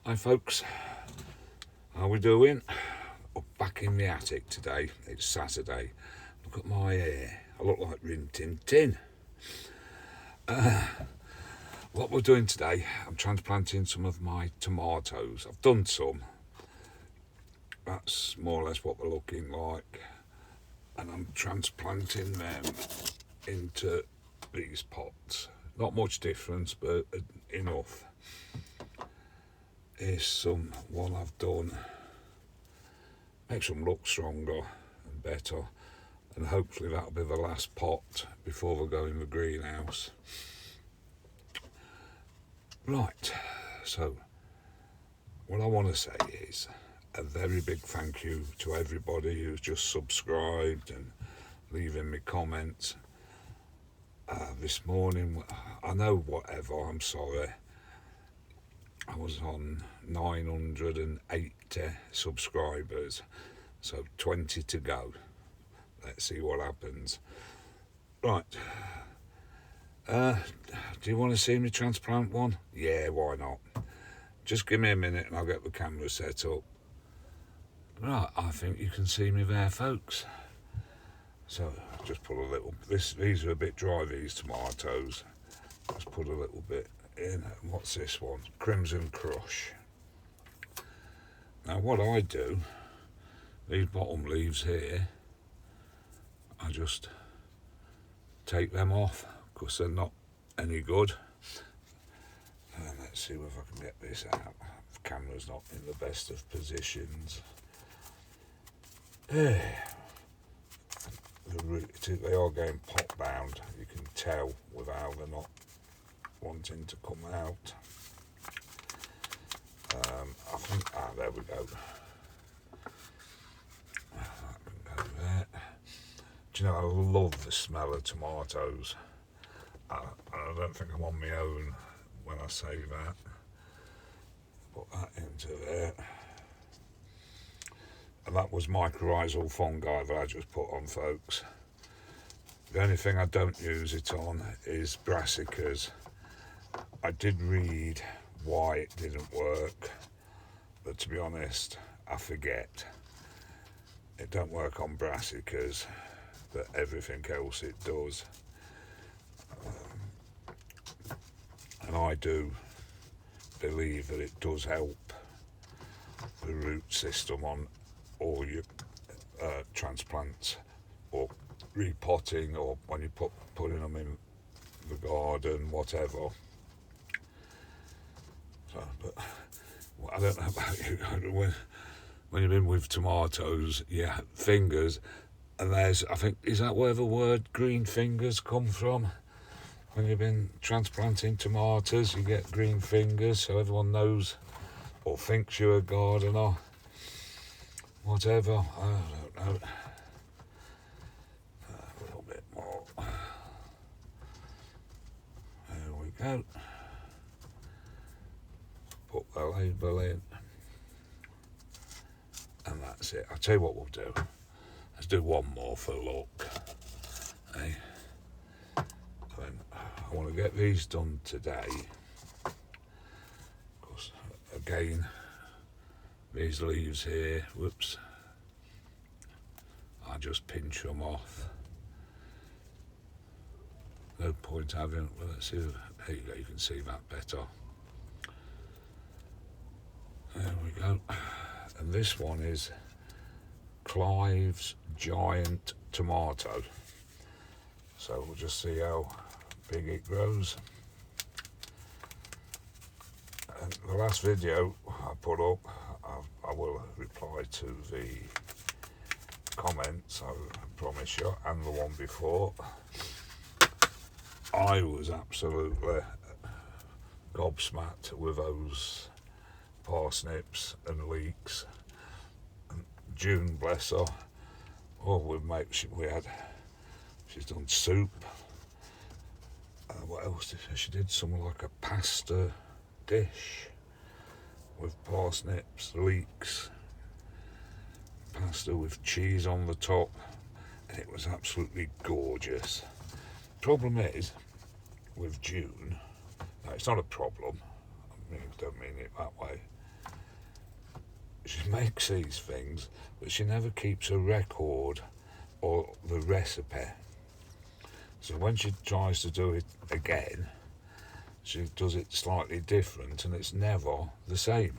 Hi folks, how we doing? Up back in the attic today. It's Saturday. Look at my hair. I look like Rin Tin Tin. What we're doing today, I'm transplanting some of my tomatoes. I've done some. That's more or less what they're looking like. And I'm transplanting them into these pots. Not much difference, but enough. Here's some one I've done. Makes them look stronger and better, and hopefully that'll be the last pot before we go in the greenhouse. Right, so what I want to say is a very big thank you to everybody who's just subscribed and leaving me comments. This morning, I know whatever, I'm sorry, I was on 980 subscribers, so 20 to go. Let's see what happens. Right, do you want to see me transplant one? Yeah, why not? Just give me a minute and I'll get the camera set up. Right, I think you can see me there, folks. So just put a little, these are a bit dry, these tomatoes. Just put a little bit in. What's this one? Crimson Crush. Now what I do, these bottom leaves here, I just take them off because they're not any good. And let's see if I can get this out. The camera's not in the best of positions. They are getting pot bound. You can tell with how they're not wanting to come out. I think, there we go. That can go there. Do you know, I love the smell of tomatoes. I don't think I'm on my own when I say that. Put that into there. And that was mycorrhizal fungi that I just put on, folks. The only thing I don't use it on is brassicas. I did read why it didn't work, but to be honest, I forget. It don't work on brassicas, but everything else it does. And I do believe that it does help the root system on all your transplants, or repotting, or when you putting them in the garden, whatever. So, but I don't know about you. When you've been with tomatoes, yeah, fingers, and there's, I think, is that where the word green fingers come from? When you've been transplanting tomatoes, you get green fingers, so everyone knows or thinks you're a gardener. Whatever, I don't know. A little bit more. There we go. Put the label in. And that's it. I'll tell you what we'll do. Let's do one more for luck. Hey. Then I want to get these done today. Because, again, these leaves here, whoops, I just pinch them off. No point having, well, let's see, there you go, you can see that better. There we go. And this one is Clive's Giant Tomato. So we'll just see how big it grows. And the last video I put up, I will reply to the comments, I promise you, and the one before. I was absolutely gobsmacked with those parsnips and leeks. And June, bless her, she's done soup. What else did she did? Something like a pasta dish with parsnips, leeks, pasta with cheese on the top, and it was absolutely gorgeous. Problem is, with June, no, it's not a problem, I don't mean it that way, she makes these things, but she never keeps a record or the recipe. So when she tries to do it again, she does it slightly different, and it's never the same.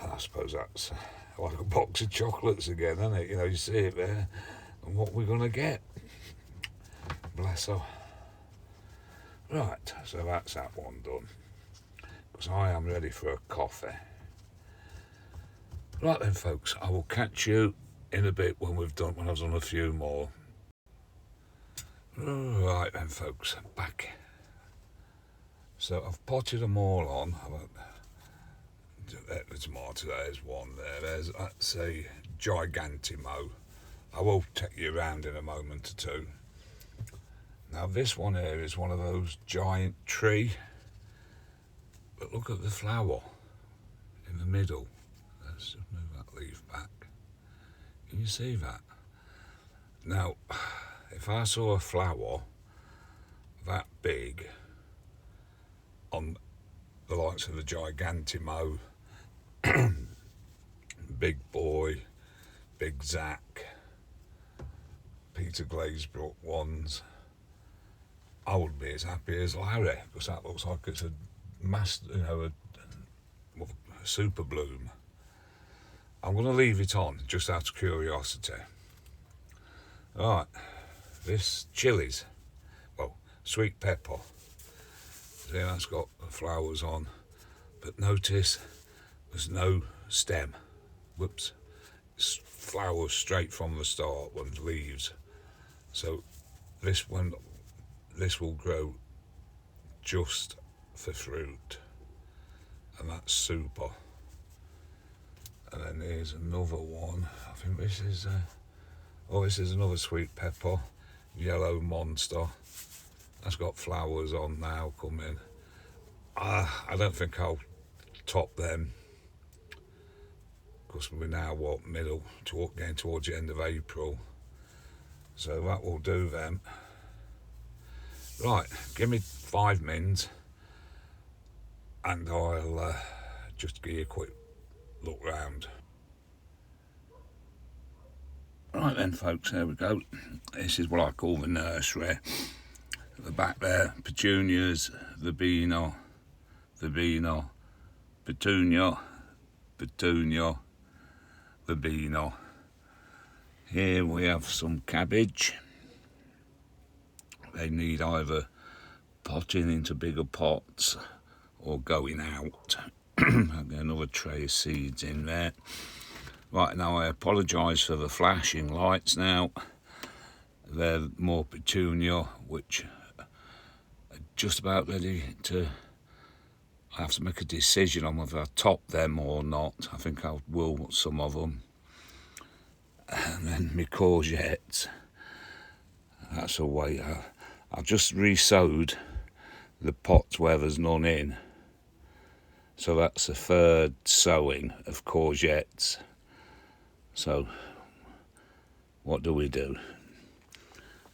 And I suppose that's like a box of chocolates again, isn't it? You know, you see it there, and what we're going to get. Bless her. Right, so that's that one done. Because I am ready for a coffee. Right then, folks, I will catch you in a bit when I've done a few more. Right then, folks, back. So I've potted them all on. There's more to there's one there. That's a Gigantimo. I will take you around in a moment or two. Now this one here is one of those giant tree, but look at the flower in the middle. Let's just move that leaf back. Can you see that? Now, if I saw a flower that big on the likes of the Gigantimo, Big Boy, Big Zach, Peter Glazebrook ones, I would be as happy as Larry, because that looks like it's a super bloom. I'm going to leave it on just out of curiosity. Right, this chilies, well, sweet pepper. See, that's got flowers on, but notice there's no stem. Whoops, it's flowers straight from the start with leaves. So this will grow just for fruit, and that's super. And then here's another one. I think this is this is another sweet pepper, yellow monster. That's got flowers on now coming. I don't think I'll top them, because we're now getting towards the end of April. So that will do them. Right, give me 5 minutes and I'll just give you a quick look round. Right then, folks, there we go. This is what I call the nursery. At the back there, petunias, verbena, petunia, verbena. Here we have some cabbage. They need either potting into bigger pots or going out. I've got another tray of seeds in there. Right, now I apologise for the flashing lights now. They're more petunia, which are just about ready to... I have to make a decision on whether I top them or not. I think I will some of them. And then my courgettes. That's a way. I've just re-sowed the pots where there's none in. So that's the third sowing of courgettes. So what do we do?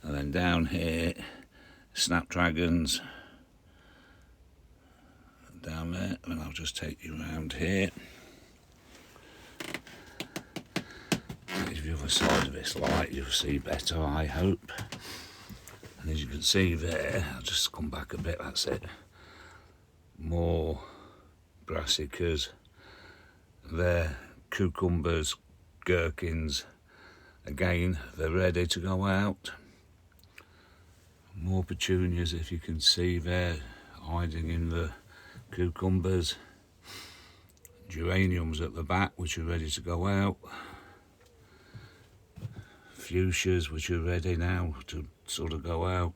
And then down here, snapdragons. Down there, and I'll just take you around here. Here's the other side of this light, you'll see better, I hope. And as you can see there, I'll just come back a bit, that's it. More brassicas. There, cucumbers, gherkins. Again, they're ready to go out. More petunias, if you can see there, hiding in the cucumbers. Geraniums at the back, which are ready to go out. Fuchsias, which are ready now to sort of go out.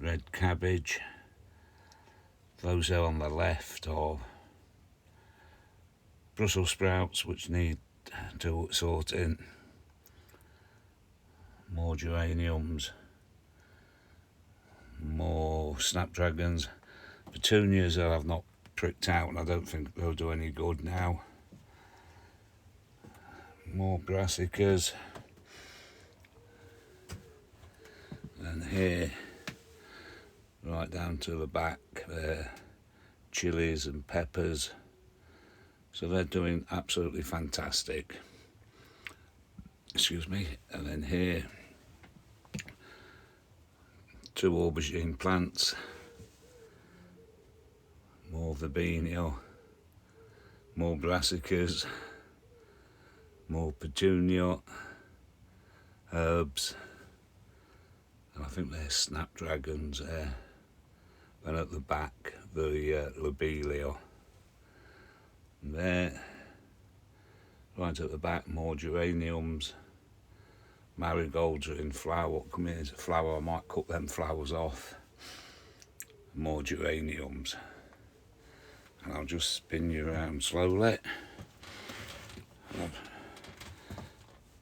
Red cabbage. Those there on the left are Brussels sprouts, which need to sort in. More geraniums. More snapdragons. Petunias I have not pricked out, and I don't think they'll do any good now. More brassicas. And here, right down to the back there, chilies and peppers. So they're doing absolutely fantastic. Excuse me. And then here, 2 aubergine plants, more verbena, more brassicas, more petunia, herbs, and I think they're snapdragons there. And at the back, the lobelia. And there, right at the back, more geraniums. Marigolds are in flower. Come here, there's a flower. I might cut them flowers off. More geraniums. And I'll just spin you around slowly.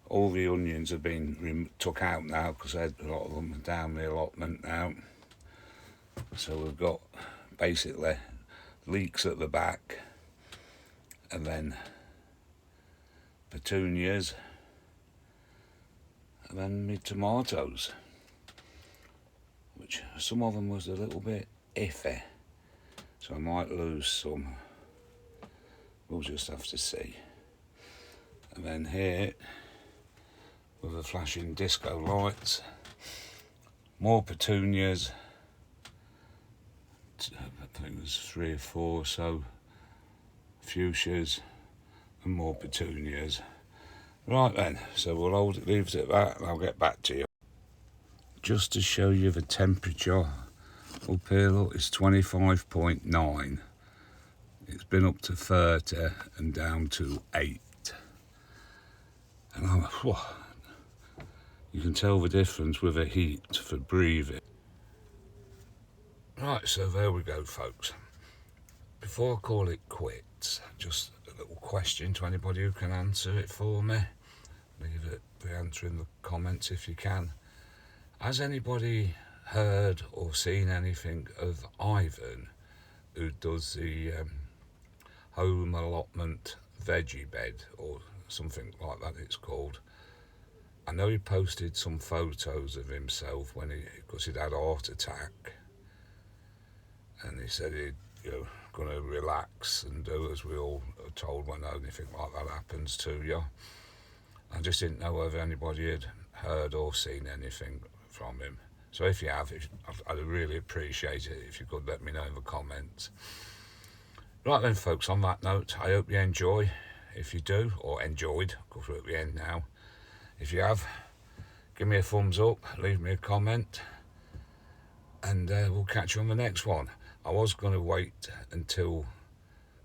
All the onions have been took out now because a lot of them are down the allotment now. So we've got basically leeks at the back, and then petunias, and then my tomatoes, which some of them was a little bit iffy, so I might lose some. We'll just have to see. And then here, with the flashing disco lights, more petunias. I think there's 3 or 4 or so fuchsias and more petunias. Right then, so we'll leave it at that, and I'll get back to you. Just to show you the temperature up here, look, it's 25.9. It's been up to 30 and down to 8. And you can tell the difference with the heat for breathing. Right, so there we go, folks. Before I call it quits, just a little question to anybody who can answer it for me. Leave the answer in the comments if you can. Has anybody heard or seen anything of Ivan, who does the home allotment veggie bed, or something like that it's called? I know he posted some photos of himself because he'd had a heart attack, and he said he'd going to relax and do as we all are told when anything like that happens to you. I just didn't know whether anybody had heard or seen anything from him. So if you have, I'd really appreciate it if you could let me know in the comments. Right then, folks, on that note, I hope you enjoy. If you do, or enjoyed, because we're at the end now. If you have, give me a thumbs up, leave me a comment, and we'll catch you on the next one. I was going to wait until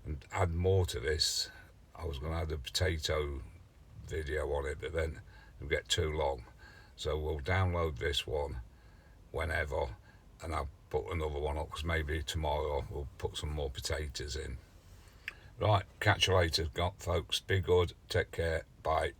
and add more to this. I was going to add a potato video on it, but then it'll get too long. So we'll download this one whenever, and I'll put another one up, because maybe tomorrow we'll put some more potatoes in. Right, catch you later, folks. Be good, take care, bye.